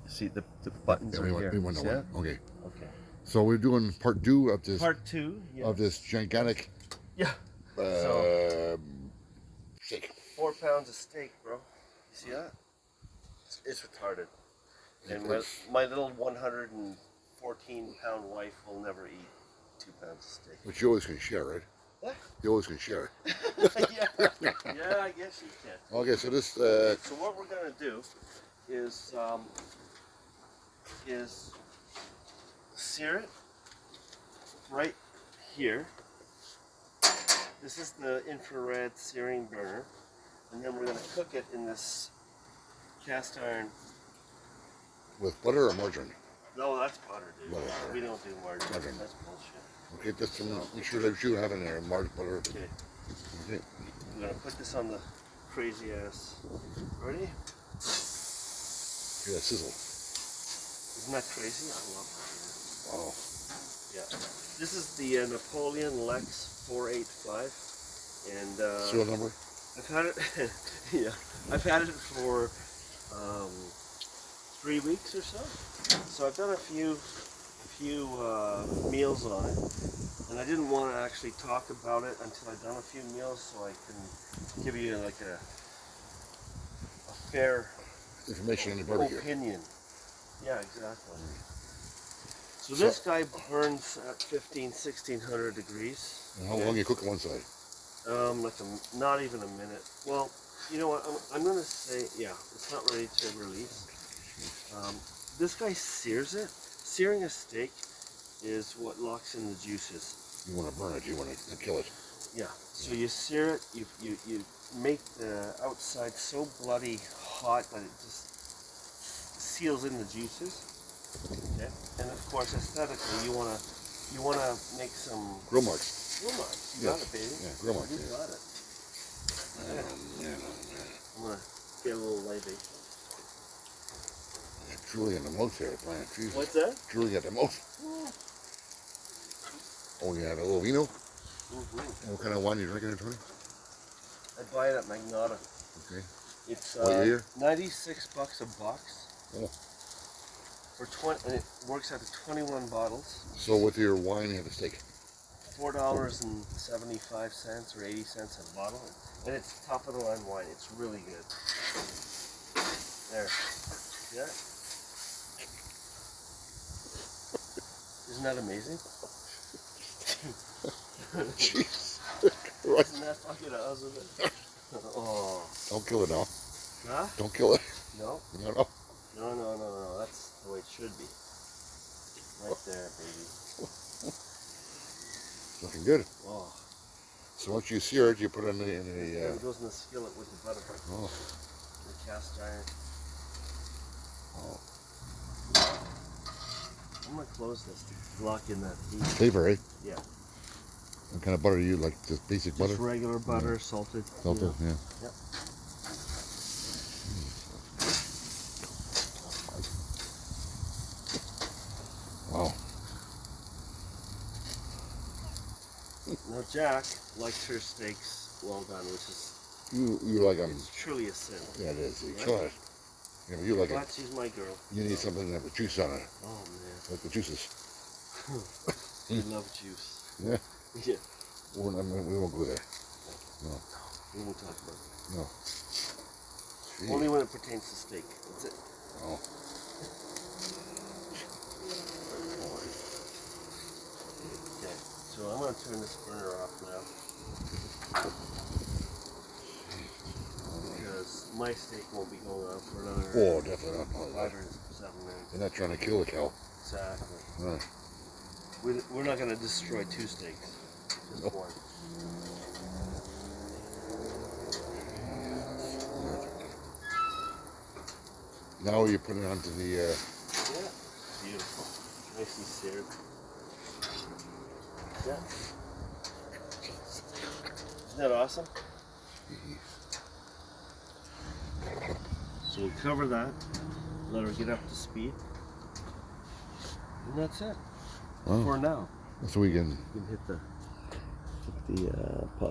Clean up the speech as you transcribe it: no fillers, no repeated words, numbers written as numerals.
See the buttons are here. We want that one. Okay. Okay. So we're doing part 2 of this. Part 2. Yes. Of this gigantic. Yeah. Steak. 4 pounds of steak, bro. You see that? It's retarded. And my little 114-pound wife will never eat 2 pounds of steak. But you always can share, right? What? You always can share. Yeah, I guess you can. Okay, so this. So what we're gonna do is sear it right here. This is the infrared searing burner, and then we're gonna cook it in this cast iron. With butter or margarine? No, that's butter, dude. Butter. We don't do margarine. That's bullshit. Okay, just make sure that you have in there margarine butter. Okay. Okay. We're gonna put this on the crazy ass. Ready? Yeah, sizzle. Isn't that crazy? I love that. Wow. Yeah. This is the Napoleon Lex 485, and Serial number? I've had it. Yeah, I've had it for 3 weeks or so. So I've done a few meals on it, and I didn't want to actually talk about it until I've done a few meals, so I can give you like a fair information on the barbecue. Opinion. Yeah, exactly. So this guy burns at 1600 degrees. And how long you cook on one side? Not even a minute. Well, you know what? I'm gonna say, yeah, it's not ready to release. This guy sears it. Searing a steak is what locks in the juices. You want to burn it. You want to kill it. Yeah. So you sear it. You make the outside so bloody hot that it just seals in the juices. Okay. And of course, aesthetically, you wanna make some grill marks. Grill marks. You got it, baby. Yeah, grill marks. You got it. Yeah. Man. I'm gonna get a little libation. Drooling in the mouth here, Brian. Jesus. What's that? Drooling at the mouth. Oh, you have a little vino? Mm-hmm. What kind of wine are you drinking there, Tony? I buy it at Magnata. Okay. It's what year? $96 a box. Oh. For 20, and it works out of 21 bottles. So with your wine, you have a steak. $4.75 or 80 cents a bottle, and it's top of the line wine. It's really good. There. Yeah. Isn't that amazing? Jeez. Isn't that fucking awesome? Oh. Don't kill it now. Huh? Don't kill it. No? No. No. That's the way it should be. Right there, baby. Looking good. Oh. So once you sear it, you put it in It goes in the skillet with the butter. Oh. The cast iron. Oh. I'm gonna close this to lock in that heat. Flavor, eh? Yeah. What kind of butter do you like? Just basic butter? Just regular butter, salted. Salted, yeah. Yep. Wow. Now Jack likes her steaks well done, which is You like them? it's truly a sin. Yeah, it is. You Right? kill it. Yeah, but you like it. She's my girl. You need something that with juice on it, Oh man, like the juices. I love juice. Yeah. Yeah. We won't go there. No. We won't talk about it. No. Gee. Only when it pertains to steak. That's it. Oh. Okay. So I'm gonna turn this burner off now. Because my steak won't be going on for another Oh, definitely not. 5 or 7 minutes. You're not trying to kill the cow. Exactly. Right. We're not going to destroy 2 steaks. Just Nope. one. Now you put it onto the. Yeah. Beautiful. Nicely seared. Yeah. Isn't that awesome? So we'll cover that, let her get up to speed, and that's it. Wow. For now. So we can You can hit the pause.